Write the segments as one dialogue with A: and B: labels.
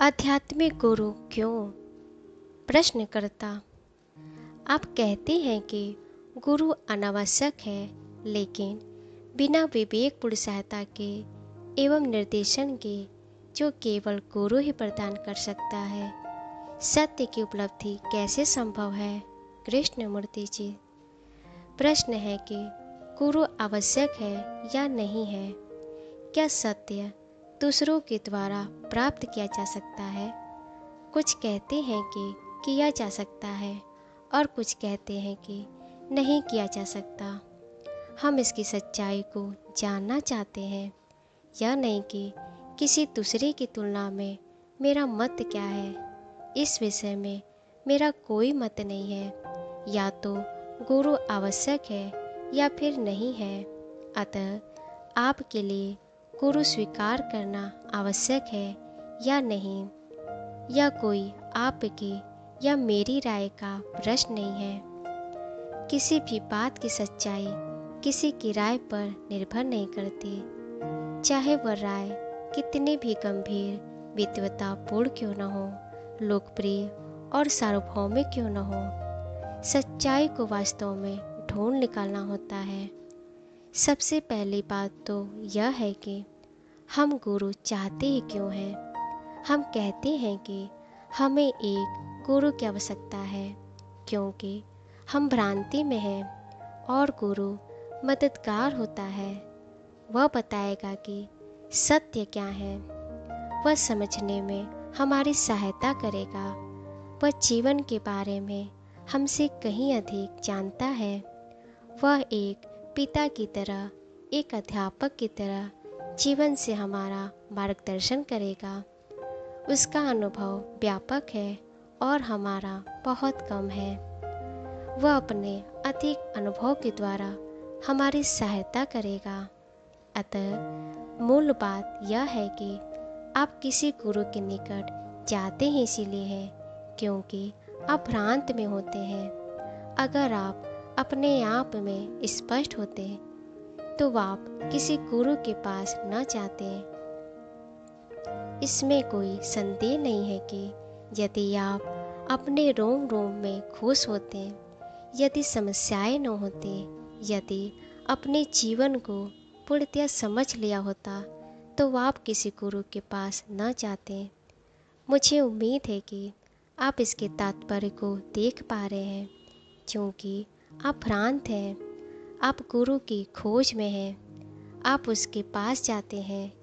A: आध्यात्मिक गुरु क्यों? प्रश्नकर्ता। आप कहते हैं कि गुरु अनावश्यक है, लेकिन बिना विवेकपूर्ण सहायता के एवं निर्देशन के जो केवल गुरु ही प्रदान कर सकता है, सत्य की उपलब्धि कैसे संभव है? कृष्णमूर्ति जी। प्रश्न है कि गुरु आवश्यक है या नहीं है। क्या सत्य दूसरों के द्वारा प्राप्त किया जा सकता है? कुछ कहते हैं कि किया जा सकता है और कुछ कहते हैं कि नहीं किया जा सकता। हम इसकी सच्चाई को जानना चाहते हैं, यह नहीं कि किसी दूसरे की तुलना में मेरा मत क्या है। इस विषय में मेरा कोई मत नहीं है। या तो गुरु आवश्यक है या फिर नहीं है। अतः आपके लिए गुरु स्वीकार करना आवश्यक है या नहीं, यह कोई आपकी या मेरी राय का प्रश्न नहीं है। किसी भी बात की सच्चाई किसी की राय पर निर्भर नहीं करती, चाहे वह राय कितनी भी गंभीर विद्वतापूर्ण क्यों न हो, लोकप्रिय और सार्वभौमिक क्यों न हो। सच्चाई को वास्तव में ढूंढ निकालना होता है। सबसे पहली बात तो यह है कि हम गुरु चाहते ही क्यों हैं। हम कहते हैं कि हमें एक गुरु की आवश्यकता है क्योंकि हम भ्रांति में हैं और गुरु मददगार होता है। वह बताएगा कि सत्य क्या है, वह समझने में हमारी सहायता करेगा। वह जीवन के बारे में हमसे कहीं अधिक जानता है। वह एक पिता की तरह, एक अध्यापक की तरह जीवन से हमारा मार्गदर्शन करेगा। उसका अनुभव व्यापक है और हमारा बहुत कम है। वह अपने अधिक अनुभव के द्वारा हमारी सहायता करेगा। अतः मूल बात यह है कि आप किसी गुरु के निकट जाते ही इसीलिए हैं क्योंकि आप भ्रांत में होते हैं। अगर आप अपने आप में स्पष्ट होते तो आप किसी गुरु के पास न जाते। इसमें कोई संदेह नहीं है कि यदि आप अपने रोम रोम में खुश होते, यदि समस्याएं न होती, यदि अपने जीवन को पूर्णतः समझ लिया होता, तो आप किसी गुरु के पास न जाते। मुझे उम्मीद है कि आप इसके तात्पर्य को देख पा रहे हैं। क्योंकि आप भ्रांत हैं, आप गुरु की खोज में हैं। आप उसके पास जाते हैं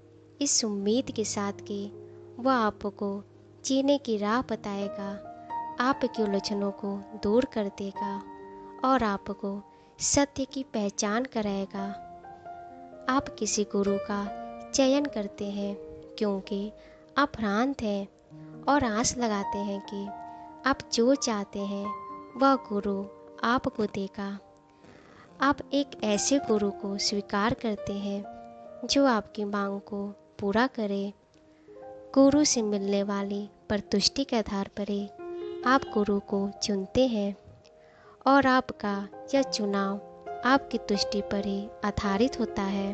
A: इस उम्मीद के साथ कि वह आपको जीने की राह बताएगा, आपकी उलझनों को दूर कर देगा और आपको सत्य की पहचान कराएगा। आप किसी गुरु का चयन करते हैं क्योंकि आप भ्रांत हैं और आस लगाते हैं कि आप जो चाहते हैं वह गुरु आपको देगा। आप एक ऐसे गुरु को स्वीकार करते हैं जो आपकी मांग को पूरा करे। गुरु से मिलने वाली प्रतुष्टि के आधार पर ही आप गुरु को चुनते हैं और आपका यह चुनाव आपकी तुष्टि पर ही आधारित होता है।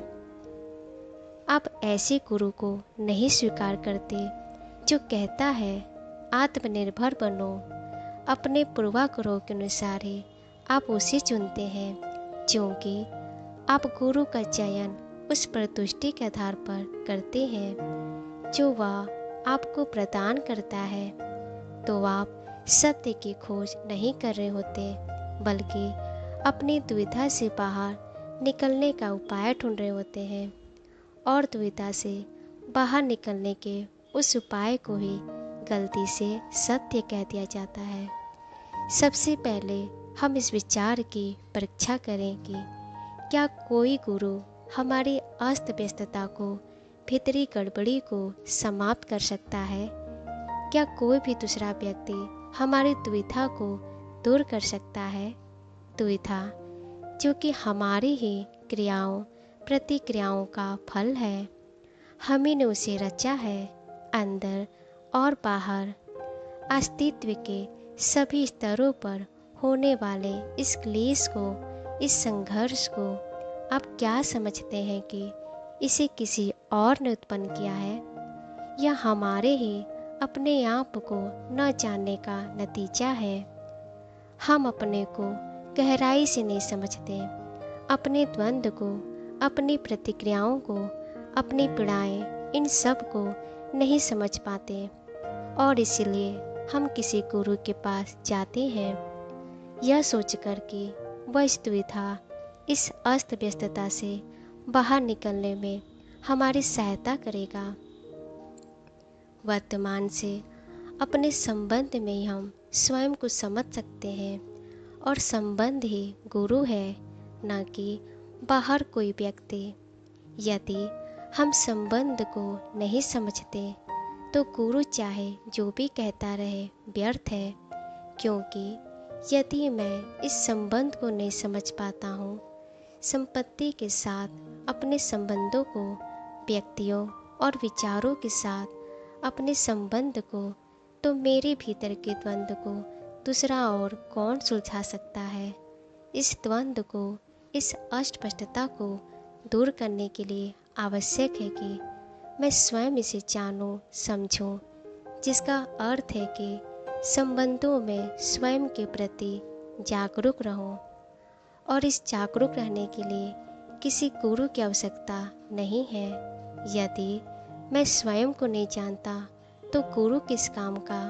A: आप ऐसे गुरु को नहीं स्वीकार करते जो कहता है आत्मनिर्भर बनो। अपने पूर्वाग्रहों के अनुसार ही आप उसे चुनते हैं, क्योंकि आप गुरु का चयन उस प्रतुष्टि के आधार पर करते हैं जो वह आपको प्रदान करता है। तो आप सत्य की खोज नहीं कर रहे होते, बल्कि अपनी दुविधा से बाहर निकलने का उपाय ढूंढ रहे होते हैं। और दुविधा से बाहर निकलने के उस उपाय को ही गलती से सत्य कह दिया जाता है। सबसे पहले हम इस विचार की परीक्षा करें कि क्या कोई गुरु हमारी अस्त व्यस्तता को, भीतरी गड़बड़ी को समाप्त कर सकता है? क्या कोई भी दूसरा व्यक्ति हमारी दुविधा को दूर कर सकता है? दुविधा जो कि हमारी ही क्रियाओं प्रतिक्रियाओं का फल है। हम ही ने उसे रचा है। अंदर और बाहर अस्तित्व के सभी स्तरों पर होने वाले इस क्लेश को, इस संघर्ष को आप क्या समझते हैं कि इसे किसी और ने उत्पन्न किया है या हमारे ही अपने आप को न जानने का नतीजा है। हम अपने को गहराई से नहीं समझते, अपने द्वंद्व को, अपनी प्रतिक्रियाओं को, अपनी पीड़ाएं, इन सब को नहीं समझ पाते और इसीलिए हम किसी गुरु के पास जाते हैं, यह सोचकर कि वह इस दुविधा, इस अस्त व्यस्तता से बाहर निकलने में हमारी सहायता करेगा। वर्तमान से अपने संबंध में ही हम स्वयं को समझ सकते हैं और संबंध ही गुरु है, न कि बाहर कोई व्यक्ति। यदि हम संबंध को नहीं समझते तो गुरु चाहे जो भी कहता रहे व्यर्थ है, क्योंकि यदि मैं इस संबंध को नहीं समझ पाता हूँ, संपत्ति के साथ अपने संबंधों को, व्यक्तियों और विचारों के साथ अपने संबंध को, तो मेरे भीतर के द्वंद्व को दूसरा और कौन सुलझा सकता है। इस द्वंद्व को, इस अस्पष्टता को दूर करने के लिए आवश्यक है कि मैं स्वयं इसे जानूं, समझूं, जिसका अर्थ है कि संबंधों में स्वयं के प्रति जागरूक रहूं। और इस जागरूक रहने के लिए किसी गुरु की आवश्यकता नहीं है। यदि मैं स्वयं को नहीं जानता तो गुरु किस काम का।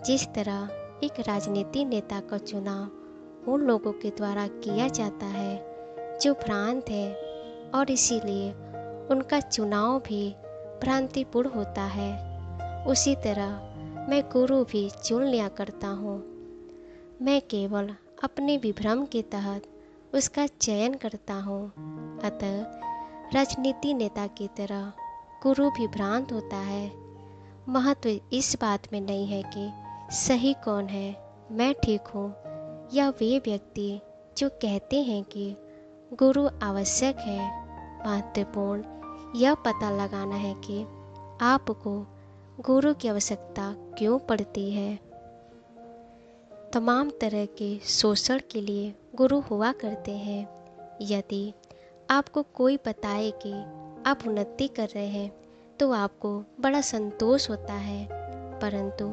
A: जिस तरह एक राजनीति नेता का चुनाव उन लोगों के द्वारा किया जाता है जो भ्रांत है, और इसीलिए उनका चुनाव भी भ्रांतिपूर्ण होता है, उसी तरह मैं गुरु भी चुन लिया करता हूँ। मैं केवल अपने विभ्रम के तहत उसका चयन करता हूँ। अतः राजनीति नेता की तरह गुरु भी भ्रांत होता है। महत्व इस बात में नहीं है कि सही कौन है, मैं ठीक हूँ, या वे व्यक्ति जो कहते हैं कि गुरु आवश्यक है। महत्वपूर्ण यह पता लगाना है कि आपको गुरु की आवश्यकता क्यों पड़ती है। तमाम तरह के शोषण के लिए गुरु हुआ करते हैं। यदि आपको कोई बताए कि आप उन्नति कर रहे हैं तो आपको बड़ा संतोष होता है, परंतु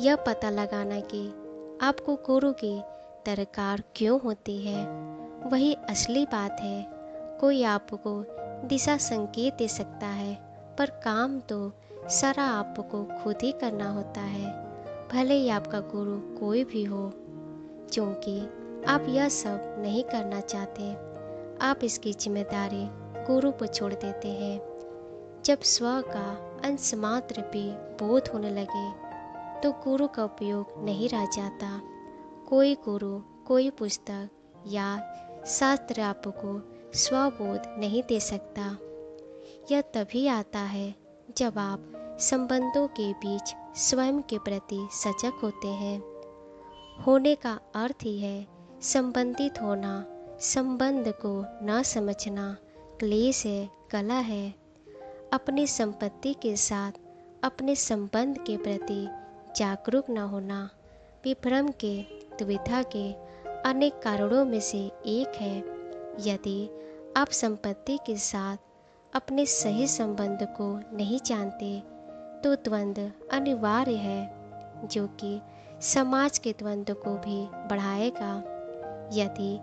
A: यह पता लगाना कि आपको गुरु की दरकार क्यों होती है, वही असली बात है। कोई आपको दिशा संकेत दे सकता है, पर काम तो सारा आपको खुद ही करना होता है, भले ही आपका गुरु कोई भी हो। क्योंकि आप यह सब नहीं करना चाहते, आप इसकी जिम्मेदारी गुरु पर छोड़ देते हैं। जब स्व का अंश मात्र भी बोध होने लगे तो गुरु का उपयोग नहीं रह जाता। कोई गुरु, कोई पुस्तक या शास्त्र आपको स्वबोध नहीं दे सकता। यह तभी आता है जब आप संबंधों के बीच स्वयं के प्रति सजग होते हैं। होने का अर्थ ही है संबंधित होना। संबंध को न समझना क्लेश है, कला है। अपनी संपत्ति के साथ अपने संबंध के प्रति जागरूक न होना विभ्रम के, दुविधा के अनेक कारणों में से एक है। यदि आप संपत्ति के साथ अपने सही संबंध को नहीं जानते तो द्वंद्व अनिवार्य है, जो कि समाज के द्वंद्व को भी बढ़ाएगा। यदि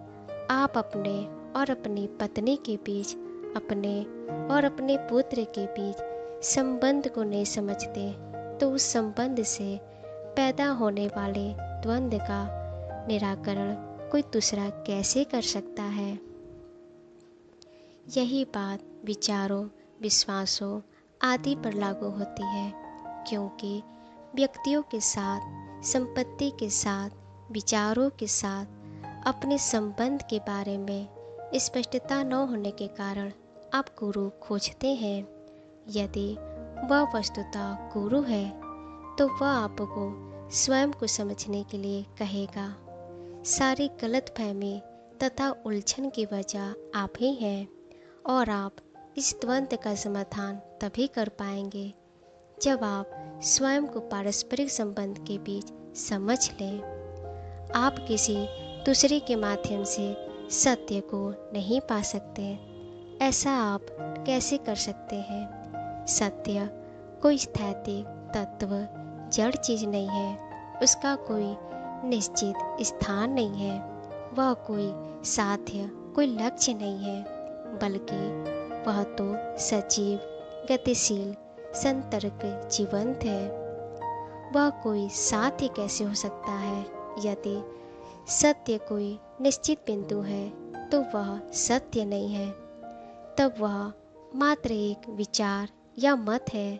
A: आप अपने और अपनी पत्नी के बीच, अपने और अपने पुत्र के बीच संबंध को नहीं समझते तो उस संबंध से पैदा होने वाले द्वंद्व का निराकरण कोई दूसरा कैसे कर सकता है। यही बात विचारों, विश्वासों आदि पर लागू होती है, क्योंकि व्यक्तियों के साथ, संपत्ति के साथ, विचारों के साथ अपने संबंध के बारे में स्पष्टता न होने के कारण आप गुरु खोजते हैं। यदि वह वस्तुतः गुरु है तो वह आपको स्वयं को समझने के लिए कहेगा। सारी गलतफहमी तथा उलझन की वजह आप ही हैं, और आप इस द्वंद्व का समाधान तभी कर पाएंगे जब आप स्वयं को पारस्परिक संबंध के बीच समझ लें। आप किसी दूसरे के माध्यम से सत्य को नहीं पा सकते। ऐसा आप कैसे कर सकते हैं? सत्य कोई स्थैतिक तत्व जड़ चीज नहीं है, उसका कोई निश्चित स्थान नहीं है, वह कोई साध्य, कोई लक्ष्य नहीं है, बल्कि वह तो सजीव, गतिशील, संतर्क, जीवंत है। वह कोई साध्य कैसे हो सकता है? यदि सत्य कोई निश्चित बिंदु है तो वह सत्य नहीं है, तब वह मात्र एक विचार या मत है।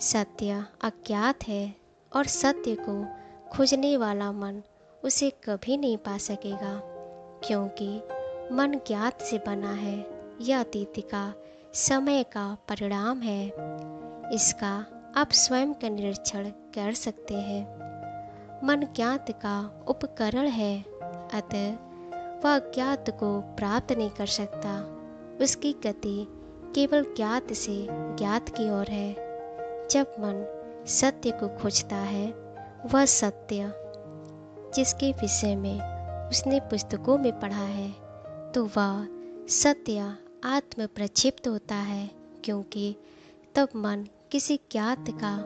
A: सत्य अज्ञात है और सत्य को खोजने वाला मन उसे कभी नहीं पा सकेगा, क्योंकि मन ज्ञात से बना है। यह अतीत का, समय का परिणाम है। इसका आप स्वयं का निरीक्षण कर सकते हैं। मन ज्ञात का उपकरण है, अतः वह अज्ञात को प्राप्त नहीं कर सकता। उसकी गति केवल ज्ञात से ज्ञात की ओर है। जब मन सत्य को खोजता है, वह सत्य जिसके विषय में उसने पुस्तकों में पढ़ा है, तो वह सत्य आत्म प्रक्षिप्त होता है, क्योंकि तब मन किसी ज्ञात का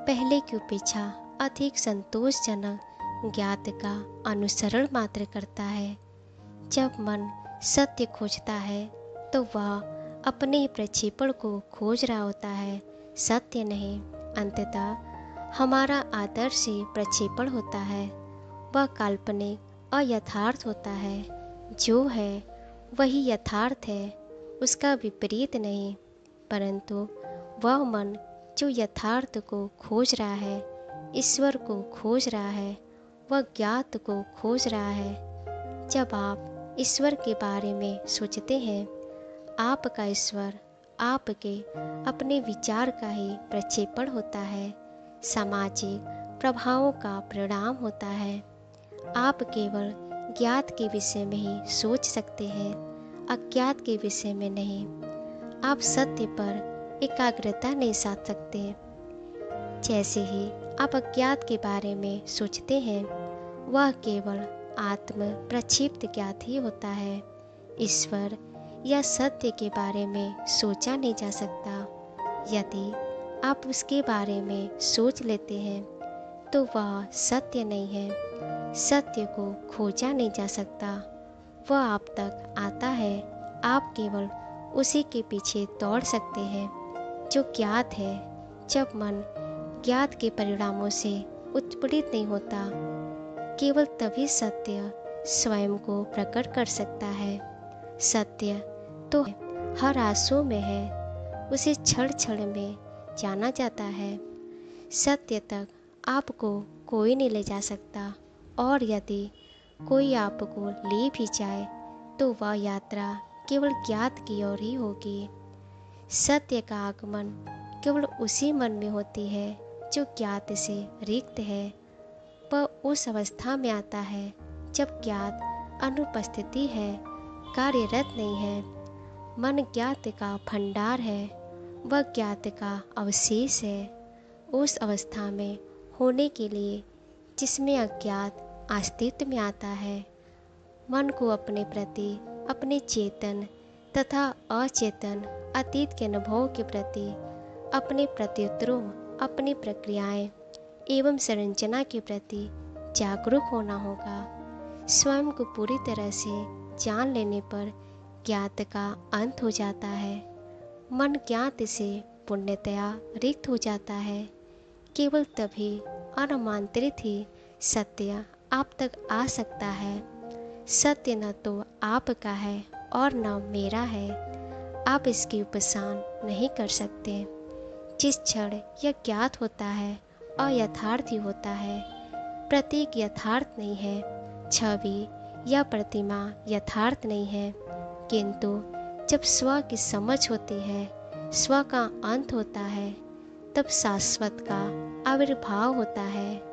A: पहले की अपेक्षा अधिक संतोषजनक ज्ञात का अनुसरण मात्र करता है। जब मन सत्य खोजता है तो वह अपने ही प्रक्षेपण को खोज रहा होता है, सत्य नहीं। अंततः हमारा आदर्श से प्रक्षेपण होता है, वह काल्पनिक और यथार्थ होता है। जो है वही यथार्थ है, उसका विपरीत नहीं। परंतु वह मन जो यथार्थ को खोज रहा है, ईश्वर को खोज रहा है, वह ज्ञात को खोज रहा है। जब आप ईश्वर के बारे में सोचते हैं, आपका ईश्वर आपके अपने विचार का ही प्रक्षेपण होता है, सामाजिक प्रभावों का परिणाम होता है। आप केवल ज्ञात के विषय में ही सोच सकते हैं, अज्ञात के विषय में नहीं। आप सत्य पर एकाग्रता नहीं साध सकते। जैसे ही आप अज्ञात के बारे में सोचते हैं, वह केवल आत्म प्रक्षिप्त ज्ञात ही होता है। ईश्वर या सत्य के बारे में सोचा नहीं जा सकता। यदि आप उसके बारे में सोच लेते हैं तो वह सत्य नहीं है। सत्य को खोजा नहीं जा सकता, वह आप तक आता है। आप केवल उसी के पीछे दौड़ सकते हैं जो ज्ञात है। जब मन ज्ञात के परिणामों से उत्पीड़ित नहीं होता, केवल तभी सत्य स्वयं को प्रकट कर सकता है। सत्य तो हर आंसू में है, उसे क्षण क्षण में जाना जाता है। सत्य तक आपको कोई नहीं ले जा सकता, और यदि कोई आपको ले भी जाए तो वह यात्रा केवल ज्ञात की ओर ही होगी। सत्य का आगमन केवल उसी मन में होती है जो ज्ञात से रिक्त है। वह उस अवस्था में आता है जब ज्ञात अनुपस्थिति है, कार्यरत नहीं है। मन ज्ञात का भंडार है, वह ज्ञात का अवशेष है। उस अवस्था में होने के लिए जिसमें अज्ञात अस्तित्व में आता है, मन को अपने प्रति, अपने चेतन तथा अचेतन अतीत के अनुभवों के प्रति, अपने प्रत्युत्तरों, अपनी प्रक्रियाएं एवं संरचना के प्रति जागरूक होना होगा। स्वयं को पूरी तरह से जान लेने पर ज्ञात का अंत हो जाता है। मन ज्ञात से पूर्णतया रिक्त हो जाता है। केवल तभी अनामंत्रित ही सत्य आप तक आ सकता है। सत्य न तो आपका है और न मेरा है, आप इसकी उपसान नहीं कर सकते। जिस क्षण यह ज्ञात होता है अयथार्थ ही होता है। प्रतीक यथार्थ नहीं है, छवि या प्रतिमा यथार्थ नहीं है, किंतु जब स्व की समझ होती है, स्व का अंत होता है, तब शाश्वत का आविर्भाव होता है।